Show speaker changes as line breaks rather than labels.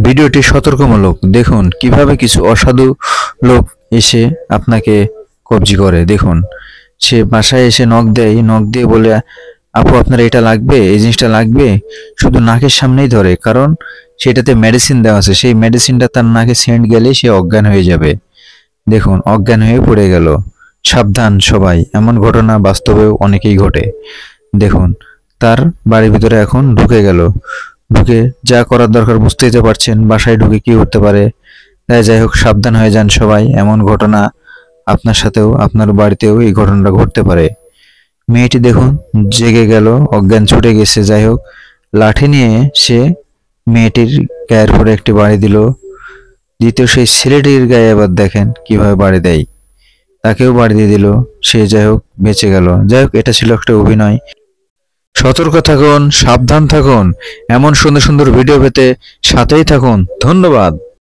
ভিডিওটি সতর্কমূলক। দেখুন কিভাবে কিছু অসাধু লোক এসে আপনাকে কবজি করে। দেখুন সে বাসায় এসে নক দেয়, নক দিয়ে বলে, আপু আপনার এটা লাগবে, এই জিনিসটা লাগবে, শুধু নাকের সামনেই ধরে, কারণ সেটাতে মেডিসিন দেওয়া আছে। সেই মেডিসিনটা তার নাকে সেন্ট গেলে সে অজ্ঞান হয়ে যাবে। দেখুন অজ্ঞান হয়ে পড়ে গেল। সাবধান সবাই, এমন ঘটনা বাস্তবেও অনেকেই ঘটে। দেখুন তার বাড়ির ভিতরে এখন ঢুকে গেল, ঢুকে যা করার দরকার বুঝতেই তো পারছেন, বাসায় ঢুকে কি করতে পারে। তাই যাই হোক, সাবধান হয়ে যান সবাই, এমন ঘটনা আপনার সাথেও, আপনার বাড়িতেও এই ঘটনাটা ঘটতে পারে। মেয়েটি দেখুন জেগে গেল, অজ্ঞান ছুটে গেছে। যাই হোক, লাঠি নিয়ে সে মেয়েটির গায়ের উপরে একটি বাড়ি দিল। দ্বিতীয় সেই ছেলেটির গায়ে আবার দেখেন কিভাবে বাড়ি দেয়, তাকেও বাড়ি দিয়ে দিল। সে যাই হোক বেঁচে গেল। যাই হোক, এটা ছিল একটা অভিনয়। সতর্ক থাকুন, সাবধান থাকুন, এমন সুন্দর সুন্দর ভিডিও পেতে সাথেই থাকুন। ধন্যবাদ।